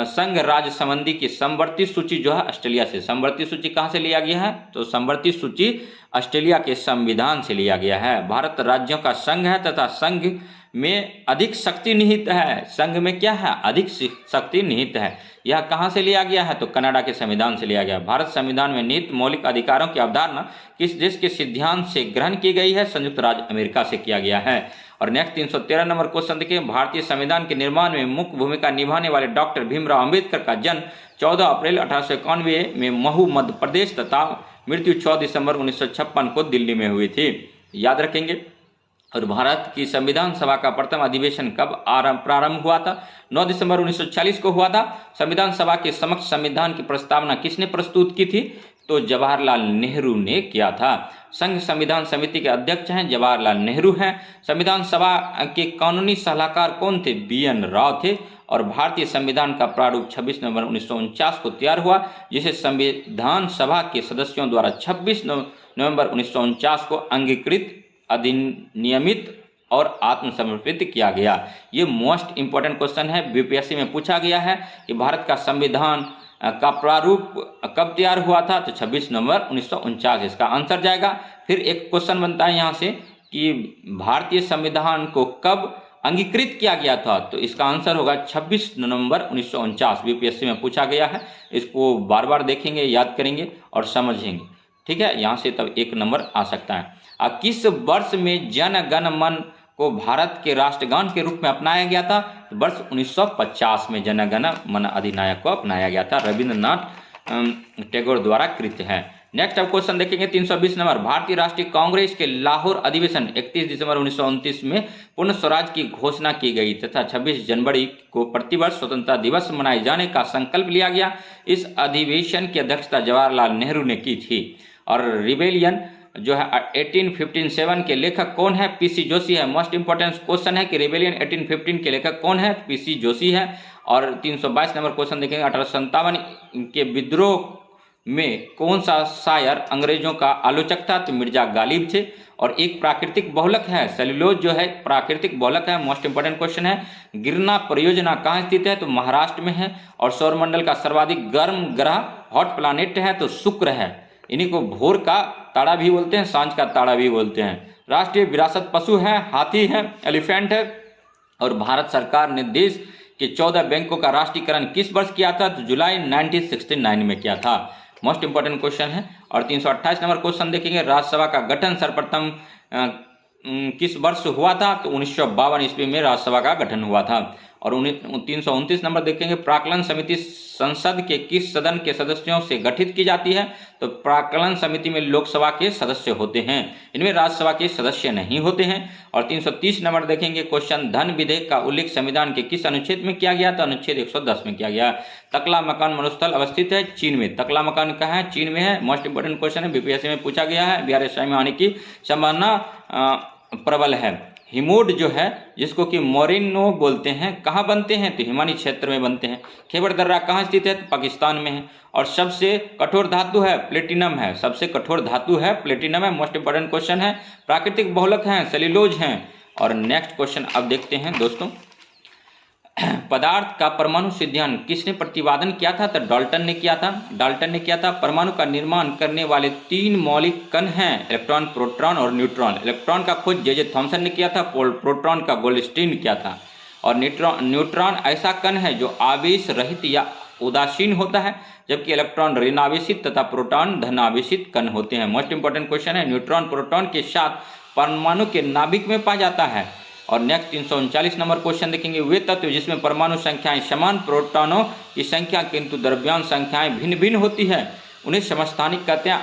संघ राज्य संबंधी की समवर्ती सूची जो है ऑस्ट्रेलिया से। समवर्ती सूची कहाँ से लिया गया है तो समवर्ती सूची ऑस्ट्रेलिया के संविधान से लिया गया है। भारत राज्यों का संघ है तथा संघ में अधिक शक्ति निहित है। संघ में क्या है अधिक शक्ति निहित है। यह कहाँ से लिया गया है तो कनाडा के संविधान से लिया गया। भारत संविधान में निहित मौलिक अधिकारों की अवधारणा किस देश के सिद्धांत से ग्रहण की गई है संयुक्त राज्य अमेरिका से किया गया है। और नेक्स्ट 313 नंबर क्वेश्चन देखिए। भारतीय संविधान के निर्माण में मुख्य भूमिका निभाने वाले डॉक्टर भीमराव अंबेडकर का जन्म 14 अप्रैल 1891 में महू मध्य प्रदेश तथा मृत्यु 6 दिसंबर 1956 को दिल्ली में हुई थी, याद रखेंगे। और भारत की संविधान सभा का प्रथम अधिवेशन कब प्रारंभ हुआ था 9 दिसंबर 1940 को हुआ था। संविधान सभा के समक्ष संविधान की प्रस्तावना किसने प्रस्तुत की थी तो जवाहरलाल नेहरू ने किया था। संघ संविधान समिति के अध्यक्ष हैं जवाहरलाल नेहरू हैं। संविधान सभा के कानूनी सलाहकार कौन थे BN राव थे। और भारतीय संविधान का प्रारूप 26 नवंबर 1949 को तैयार हुआ, जिसे संविधान सभा के सदस्यों द्वारा 26 नवंबर 1949 को अंगीकृत अधिनियमित और आत्मसमर्पित किया गया। ये मोस्ट इंपॉर्टेंट क्वेश्चन है, बीपीएससी में पूछा गया है कि भारत का संविधान का प्रारूप कब तैयार हुआ था, तो 26 नवंबर 1949 इसका आंसर जाएगा। फिर एक क्वेश्चन बनता है यहाँ से कि भारतीय संविधान को कब अंगीकृत किया गया था, तो इसका आंसर होगा 26 नवंबर 1949। बीपीएससी में पूछा गया है, इसको बार बार देखेंगे, याद करेंगे और समझेंगे, ठीक है, यहाँ से तब 1 नंबर आ सकता है। किस वर्ष में जन गण मन को भारत के राष्ट्रगान के रूप में अपनाया गया था, तो वर्ष 1950 में जन गण मन अधिनायक को अपनाया गया था, रविंद्रनाथ टैगोर द्वारा कृत है। नेक्स्ट अब क्वेश्चन देखेंगे 320 नंबर। भारतीय राष्ट्रीय कांग्रेस के लाहौर अधिवेशन 31 दिसंबर 1929 में पूर्ण स्वराज की घोषणा की गई तथा 26 जनवरी को प्रतिवर्ष स्वतंत्रता दिवस मनाए जाने का संकल्प लिया गया। इस अधिवेशन की अध्यक्षता जवाहरलाल नेहरू ने की थी। और रिबेलियन जो है 1857 के लेखक कौन है, पीसी जोशी है। मोस्ट इंपॉर्टेंट क्वेश्चन है कि रिबेलियन 1815 के लेखक कौन है, पीसी जोशी है। और 322 नंबर क्वेश्चन देखेंगे 1857 के विद्रोह में कौन सा शायर अंग्रेजों का आलोचक था, तो मिर्जा गालिब थे। और एक प्राकृतिक बहुलक है, सेल्यूलोज जो है प्राकृतिक बहुलक है। मोस्ट इंपॉर्टेंट क्वेश्चन है गिरना परियोजना कहाँ स्थित है, तो महाराष्ट्र में है। और सौरमंडल का सर्वाधिक गर्म ग्रह हॉट प्लानेट है तो शुक्र है। इन्हीं को भोर का तारा भी बोलते हैं, सांझ का तारा भी बोलते हैं। राष्ट्रीय विरासत पशु है, हाथी है, एलिफेंट है। और भारत सरकार ने देश के 14 बैंकों का राष्ट्रीयकरण किस वर्ष किया था, तो जुलाई 1969 में किया था। मोस्ट इंपॉर्टेंट क्वेश्चन है। और 328 नंबर क्वेश्चन देखेंगे राज्यसभा का गठन सर्वप्रथम किस वर्ष हुआ था, तो 1952 ईस्वी में राज्यसभा का गठन हुआ था। और 329 नंबर देखेंगे प्राक्कलन समिति संसद के किस सदन के सदस्यों से गठित की जाती है, तो प्राक्कलन समिति में लोकसभा के सदस्य होते हैं, इनमें राज्यसभा के सदस्य नहीं होते हैं। और 330 नंबर देखेंगे क्वेश्चन धन विधेयक का उल्लेख संविधान के किस अनुच्छेद में किया गया, तो अनुच्छेद 110 में किया गया। तकला मकान मरुस्थल अवस्थित है चीन में, तकला मकान कहाँ है, चीन में है। मोस्ट इंपोर्टेंट क्वेश्चन है, बीपीएससी में पूछा गया है, बिहार में आने की संभावना प्रबल है। हिमोड जो है जिसको कि मोरिनो बोलते हैं कहाँ बनते हैं, तो हिमानी क्षेत्र में बनते हैं। खेबर दर्रा कहाँ स्थित है, तो पाकिस्तान में है। और सबसे कठोर धातु है प्लेटिनम है, सबसे कठोर धातु है प्लेटिनम है। मोस्ट इंपोर्टेंट क्वेश्चन है प्राकृतिक बहुलक हैं सेल्यूलोज हैं। और नेक्स्ट क्वेश्चन अब देखते हैं दोस्तों, पदार्थ का परमाणु सिद्धांत किसने प्रतिपादन किया था, तो डाल्टन ने किया था। डाल्टन ने किया था। परमाणु का निर्माण करने वाले 3 मौलिक कण हैं इलेक्ट्रॉन, प्रोटॉन और न्यूट्रॉन। इलेक्ट्रॉन का खोज जे थॉमसन ने किया था, प्रोटॉन का गोल्डस्टीन ने किया था। और न्यूट्रॉन ऐसा कण है जो आवेश रहित या उदासीन होता है, जबकि इलेक्ट्रॉन ऋणावेशित तथा प्रोटॉन धनावेशित कण होते हैं। मोस्ट इंपोर्टेंट क्वेश्चन है न्यूट्रॉन प्रोटॉन के साथ परमाणु के नाभिक में पाया जाता है। और नेक्स्ट 339 नंबर क्वेश्चन देखेंगे वे तत्व जिसमें परमाणु संख्याएं समान प्रोटॉनों की संख्या किंतु द्रव्यांश संख्याएं भिन्न भिन्न होती है उन्हें समस्थानिक कहते हैं,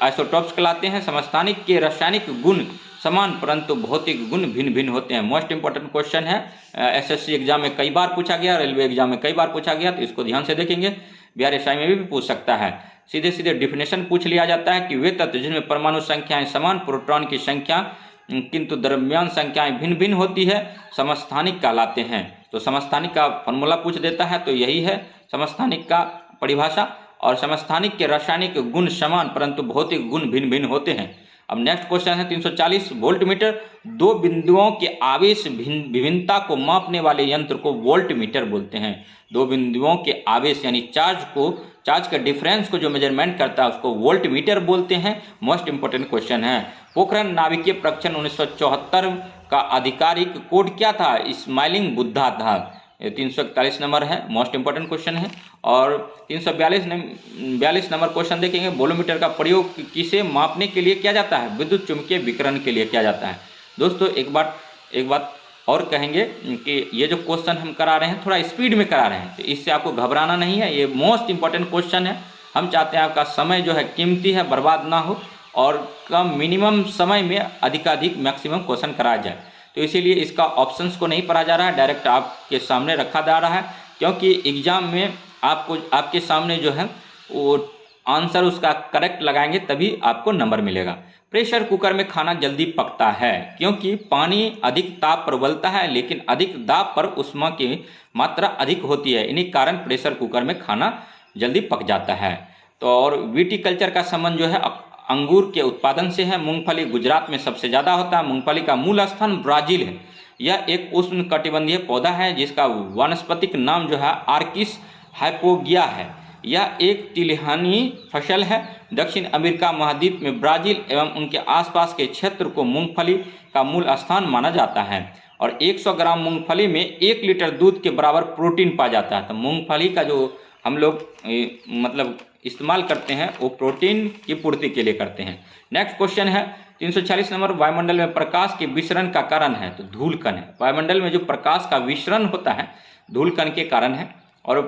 आइसोटॉप्स कहलाते हैं। समस्थानिक के रासायनिक गुण समान परंतु भौतिक गुण भिन्न भिन्न होते हैं। मोस्ट इंपोर्टेंट क्वेश्चन है, एसएससी एग्जाम में कई बार पूछा गया, रेलवे एग्जाम में कई बार पूछा गया, तो इसको ध्यान से देखेंगे। बिहार एसआई में भी पूछ सकता है। सीधे सीधे डिफिनेशन पूछ लिया जाता है कि वे तत्व जिनमें परमाणु संख्याएं समान प्रोटॉन की संख्या किंतु द्रव्यांश संख्याएं भिन्न भिन्न होती है समस्थानिक कहलाते हैं। तो समस्थानिक का फॉर्मूला पूछ देता है, तो यही है समस्थानिक का परिभाषा। और समस्थानिक के रासायनिक गुण समान परंतु भौतिक गुण भिन्न भिन्न होते हैं। अब नेक्स्ट क्वेश्चन है 340 वोल्टमीटर। 2 बिंदुओं के आवेश विभिन्नता को मापने वाले यंत्र को वोल्टमीटर बोलते हैं। 2 बिंदुओं के आवेश यानी चार्ज के डिफरेंस को जो मेजरमेंट करता है उसको वोल्टमीटर बोलते हैं। मोस्ट इंपोर्टेंट क्वेश्चन है पोखरण नाभिकीय परीक्षण 1974 का आधिकारिक कोड क्या था, स्माइलिंग बुद्धा था। 341 नंबर है, मोस्ट इंपोर्टेंट क्वेश्चन है। और 342 नंबर क्वेश्चन देखेंगे वोल्टमीटर का प्रयोग किसे मापने के लिए किया जाता है, विद्युत चुम्बकीय विकिरण के लिए किया जाता है। दोस्तों एक बात और कहेंगे कि ये जो क्वेश्चन हम करा रहे हैं थोड़ा स्पीड में करा रहे हैं, तो इससे आपको घबराना नहीं है। ये मोस्ट इंपॉर्टेंट क्वेश्चन है। हम चाहते हैं आपका समय जो है कीमती है, बर्बाद ना हो और कम मिनिमम समय में अधिकाधिक मैक्सिमम क्वेश्चन कराया जाए। तो इसीलिए इसका ऑप्शंस को नहीं पढ़ा जा रहा है, डायरेक्ट आपके सामने रखा जा रहा है, क्योंकि एग्जाम में आपको आपके सामने जो है वो आंसर उसका करेक्ट लगाएंगे तभी आपको नंबर मिलेगा। प्रेशर कुकर में खाना जल्दी पकता है क्योंकि पानी अधिक ताप पर उबलता है लेकिन अधिक दाब पर ऊष्मा की मात्रा अधिक होती है। इन्हीं कारण प्रेशर कुकर में खाना जल्दी पक जाता है। तो और विटीकल्चर का संबंध जो है अंगूर के उत्पादन से है। मूंगफली गुजरात में सबसे ज़्यादा होता है। मूंगफली का मूल स्थान ब्राज़ील है। यह एक उष्णकटिबंधीय पौधा है जिसका वानस्पतिक नाम जो है आर्किस हाइपोगिया है। यह एक तिलहनी फसल है। दक्षिण अमेरिका महाद्वीप में ब्राज़ील एवं उनके आसपास के क्षेत्र को मूंगफली का मूल स्थान माना जाता है और 100 ग्राम मूंगफली में 1 लीटर दूध के बराबर प्रोटीन पाया जाता है। तो मूंगफली का जो हम लोग मतलब इस्तेमाल करते हैं वो प्रोटीन की पूर्ति के लिए करते हैं। नेक्स्ट क्वेश्चन है 340 नंबर, वायुमंडल में प्रकाश के विसरण का कारण है तो धूल कण है। वायुमंडल में जो प्रकाश का विसरण होता है धूल कण के कारण है और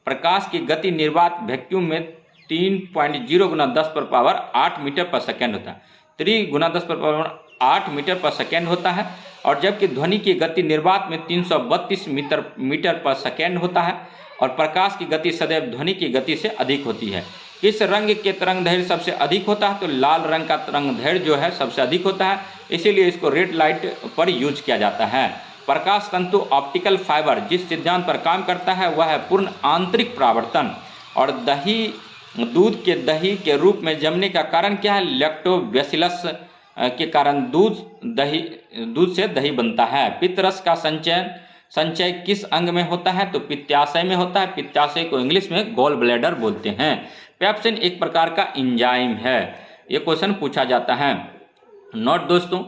प्रकाश की गति निर्वात वैक्यूम में 3.0 गुना 10 पर पावर 8 मीटर पर सेकेंड होता है। 3 गुना 10 पर पावर 8 मीटर पर सेकेंड होता है और जबकि ध्वनि की गति निर्वात में 332 मीटर पर सेकेंड होता है और प्रकाश की गति सदैव ध्वनि की गति से अधिक होती है। किस रंग के तरंग दैर्घ्य सबसे अधिक होता है तो लाल रंग का तरंग दैर्घ्य जो है सबसे अधिक होता है, इसीलिए इसको रेड लाइट पर यूज किया जाता है। प्रकाश तंतु ऑप्टिकल फाइबर जिस सिद्धांत पर काम करता है वह है पूर्ण आंतरिक परावर्तन। और दूध के दही के रूप में जमने का कारण क्या है? लैक्टोबैसिलस के कारण दूध से दही बनता है। पित्तरस का संचय किस अंग में होता है तो पित्ताशय में होता है। पित्ताशय को इंग्लिश में गॉल ब्लैडर बोलते हैं। पेप्सिन एक प्रकार का एंजाइम है। ये क्वेश्चन पूछा जाता है। नोट दोस्तों,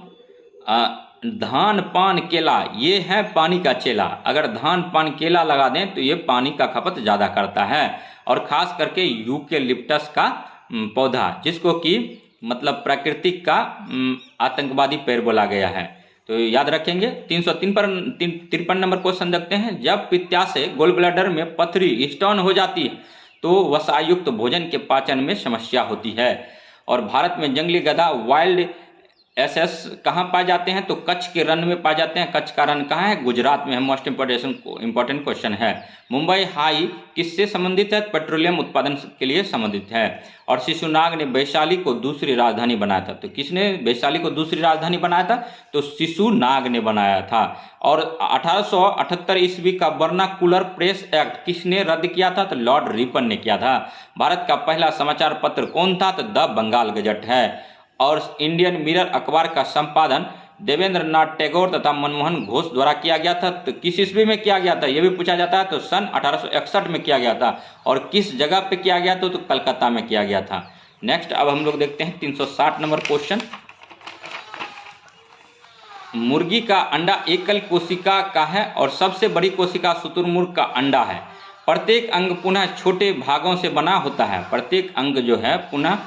धान पान केला ये है पानी का चेला। अगर धान पान केला लगा दें तो ये पानी का खपत ज़्यादा करता है और ख़ास करके यूकेलिप्टस का पौधा जिसको कि मतलब प्राकृतिक का आतंकवादी पेड़ बोला गया है, तो याद रखेंगे। 353 नंबर क्वेश्चन देखते हैं। जब पित्ताशय गोल ब्लैडर में पथरी स्टोन हो जाती है तो वसायुक्त भोजन के पाचन में समस्या होती है। और भारत में जंगली गधा वाइल्ड एसएस कहाँ पाए जाते हैं तो कच्छ के रण में पाए जाते हैं। कच्छ का रण कहाँ है? गुजरात में है। मोस्ट इंपॉर्टेंट क्वेश्चन है। मुंबई हाई किससे संबंधित है? पेट्रोलियम उत्पादन के लिए संबंधित है। और शिशुनाग ने वैशाली को दूसरी राजधानी बनाया था, तो किसने वैशाली को दूसरी राजधानी बनाया था? तो शिशुनाग ने बनाया था। और 1878 ईस्वी का वर्नाकुलर प्रेस एक्ट किसने रद्द किया था? तो लॉर्ड रिपन ने किया था। भारत का पहला समाचार पत्र कौन था? तो द बंगाल गजट है। और इंडियन मिरर अखबार का संपादन देवेंद्र नाथ टैगोर तथा मनमोहन घोष द्वारा किया गया था। तो किस ईस्वी में किया गया था ये भी पूछा जाता है। तो सन 1861 में किया गया था। और किस जगह पे किया गया था? तो कलकत्ता में किया गया था। नेक्स्ट अब हम लोग देखते हैं 360 नंबर क्वेश्चन। मुर्गी का अंडा एकल कोशिका का है और सबसे बड़ी कोशिका शुतुरमुर्ग का अंडा है। प्रत्येक अंग पुनः छोटे भागों से बना होता है। प्रत्येक अंग जो है पुनः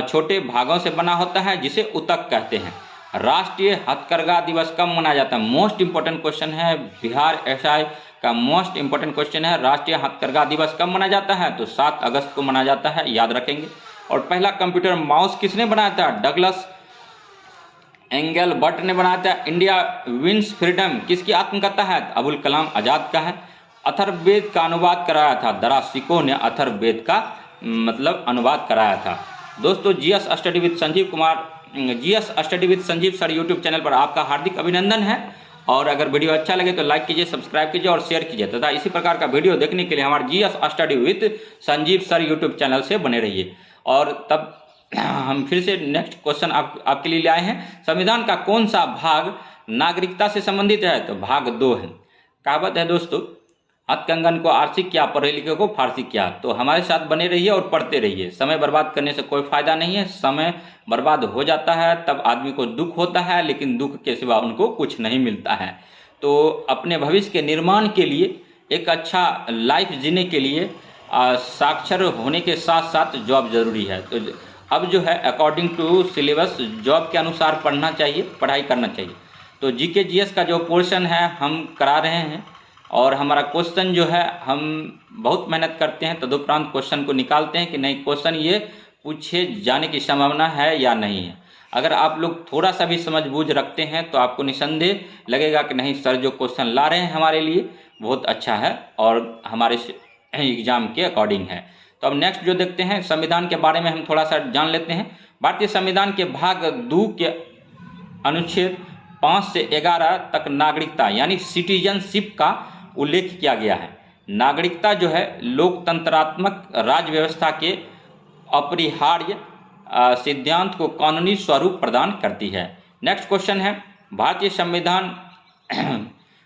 छोटे भागों से बना होता है जिसे उतक कहते हैं। राष्ट्रीय हथकरघा दिवस कब मनाया जाता है? मोस्ट इंपॉर्टेंट क्वेश्चन है। बिहार एसआई का मोस्ट इंपॉर्टेंट क्वेश्चन है। राष्ट्रीय हथकरघा दिवस कब मनाया जाता है? तो 7 अगस्त को मनाया जाता है, याद रखेंगे। और पहला कंप्यूटर माउस किसने बनाया था? डगलस एंगलबर्ट ने बनाया था। इंडिया विंस फ्रीडम किसकी आत्मकथा है? अबुल कलाम आजाद का है। अथर्ववेद का अनुवाद कराया था दरासिको ने। अथर्ववेद का मतलब अनुवाद कराया था। दोस्तों GS study with Sanjeev sir YouTube channel पर आपका हार्दिक अभिनंदन है। और अगर वीडियो अच्छा लगे तो लाइक कीजिए, सब्सक्राइब कीजिए और शेयर कीजिए तथा इसी प्रकार का वीडियो देखने के लिए हमारे GS study with Sanjeev sir YouTube channel से बने रहिए। और तब हम फिर से नेक्स्ट क्वेश्चन आपके लिए लाए हैं। संविधान का कौन सा भाग नागरिकता से संबंधित है? तो भाग 2 है। कहावत है दोस्तों, हथकंगन को आरसी क्या, पढ़े लिखे को फारसी क्या। तो हमारे साथ बने रहिए और पढ़ते रहिए। समय बर्बाद करने से कोई फायदा नहीं है। समय बर्बाद हो जाता है तब आदमी को दुख होता है, लेकिन दुख के सिवा उनको कुछ नहीं मिलता है। तो अपने भविष्य के निर्माण के लिए, एक अच्छा लाइफ जीने के लिए साक्षर होने के साथ साथ जॉब जरूरी है। तो अब जो है अकॉर्डिंग टू सिलेबस जॉब के अनुसार पढ़ना चाहिए, पढ़ाई करना चाहिए। तो जीके जीएस का जो पोर्शन है हम करा रहे हैं और हमारा क्वेश्चन जो है हम बहुत मेहनत करते हैं, तदुपरांत क्वेश्चन को निकालते हैं कि नहीं क्वेश्चन ये पूछे जाने की संभावना है या नहीं है। अगर आप लोग थोड़ा सा भी समझ बूझ रखते हैं तो आपको निसंदेह लगेगा कि नहीं सर जो क्वेश्चन ला रहे हैं हमारे लिए बहुत अच्छा है और हमारे एग्जाम के अकॉर्डिंग है। तो अब नेक्स्ट जो देखते हैं संविधान के बारे में हम थोड़ा सा जान लेते हैं। भारतीय संविधान के भाग 2 के अनुच्छेद 5 से 11 तक नागरिकता यानी सिटीजनशिप का उल्लेख किया गया है। नागरिकता जो है लोकतंत्रात्मक राज्य व्यवस्था के अपरिहार्य सिद्धांत को कानूनी स्वरूप प्रदान करती है। नेक्स्ट क्वेश्चन है, भारतीय संविधान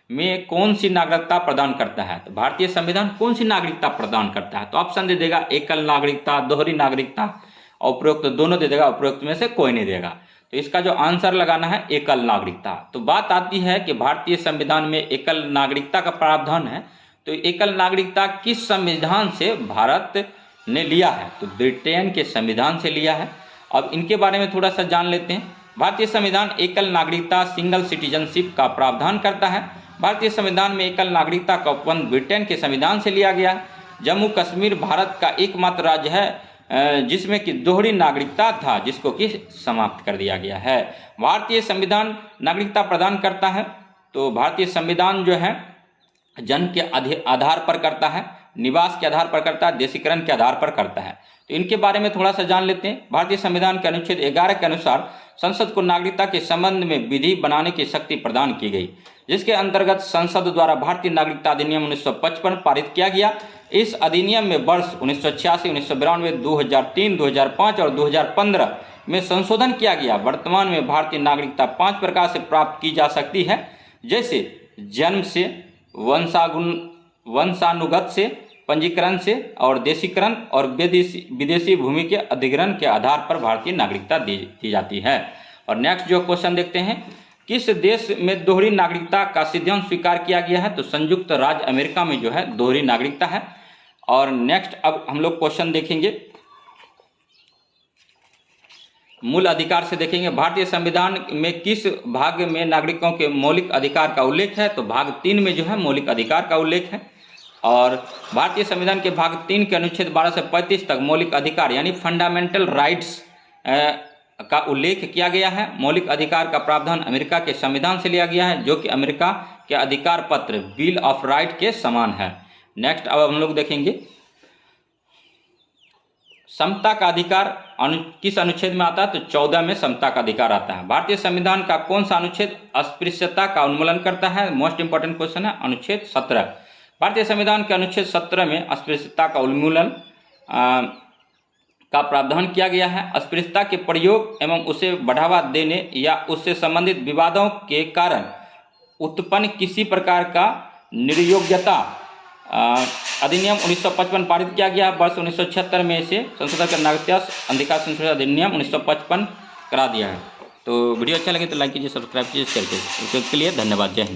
में कौन सी नागरिकता प्रदान करता है? तो भारतीय संविधान कौन सी नागरिकता प्रदान करता है? तो ऑप्शन दे देगा एकल नागरिकता, दोहरी नागरिकता, उपरोक्त दोनों दे देगा, उपरोक्त में से कोई नहीं देगा। तो इसका जो आंसर लगाना है एकल नागरिकता। तो बात आती है कि भारतीय संविधान में एकल नागरिकता का प्रावधान है, तो एकल नागरिकता किस संविधान से भारत ने लिया है? तो ब्रिटेन के संविधान से लिया है। अब इनके बारे में थोड़ा सा जान लेते हैं। भारतीय संविधान एकल नागरिकता सिंगल सिटीजनशिप का प्रावधान करता है। भारतीय संविधान में एकल नागरिकता का उपबंध ब्रिटेन के संविधान से लिया गया। जम्मू कश्मीर भारत का एकमात्र राज्य है जिसमें कि दोहरी नागरिकता था, जिसको कि समाप्त कर दिया गया है। भारतीय संविधान नागरिकता प्रदान करता है, तो भारतीय संविधान जो है जन्म के आधार पर करता है, निवास के आधार पर करता है, देशीकरण के आधार पर करता है। तो इनके बारे में थोड़ा सा जान लेते हैं। भारतीय संविधान के अनुच्छेद 11 के अनुसार संसद को नागरिकता के संबंध में विधि बनाने की शक्ति प्रदान की गई, जिसके अंतर्गत संसद द्वारा भारतीय नागरिकता अधिनियम 1955 पारित किया गया। इस अधिनियम में वर्ष 1986, 1992, 2003, 2005 और 2015 में संशोधन किया गया। वर्तमान में भारतीय नागरिकता 5 प्रकार से प्राप्त की जा सकती है, जैसे जन्म से, वंशानुगत से, पंजीकरण से और देशीकरण और विदेशी भूमि के अधिग्रहण के आधार पर भारतीय नागरिकता दी जाती है। और नेक्स्ट जो क्वेश्चन देखते हैं, किस देश में दोहरी नागरिकता का सिद्धांत स्वीकार किया गया है? तो संयुक्त राज्य अमेरिका में जो है दोहरी नागरिकता है। और नेक्स्ट अब हम लोग क्वेश्चन देखेंगे, मूल अधिकार से देखेंगे। भारतीय संविधान में किस भाग में नागरिकों के मौलिक अधिकार का उल्लेख है? तो भाग 3 में जो है मौलिक अधिकार का उल्लेख है। और भारतीय संविधान के भाग 3 के अनुच्छेद 12 से 35 तक मौलिक अधिकार यानी फंडामेंटल राइट्स का उल्लेख किया गया है। मौलिक अधिकार का प्रावधान अमेरिका के संविधान से लिया गया है, जो कि अमेरिका के अधिकार पत्र बिल ऑफ राइट के समान है। नेक्स्ट अब हम लोग देखेंगे, समता का अधिकार किस अनुच्छेद में आता है? तो 14 में समता का अधिकार आता है। भारतीय संविधान का कौन सा अनुच्छेद अस्पृश्यता का उन्मूलन करता है? मोस्ट इंपॉर्टेंट क्वेश्चन है, अनुच्छेद 17। भारतीय संविधान के अनुच्छेद 17 में अस्पृश्यता का उन्मूलन का प्रावधान किया गया है। अस्पृश्यता के प्रयोग एवं उसे बढ़ावा देने या उससे संबंधित विवादों के कारण उत्पन्न किसी प्रकार का निर्योग्यता अधिनियम 1955 पारित किया गया। वर्ष 1976 में इसे संशोधन कर नागरिकता अधिकार संशोधन अधिनियम 1955 करा दिया है। तो वीडियो अच्छा लगे तो लाइक कीजिए, सब्सक्राइब कीजिए, शेयर कीजिए। उसके लिए धन्यवाद। जय हिंद।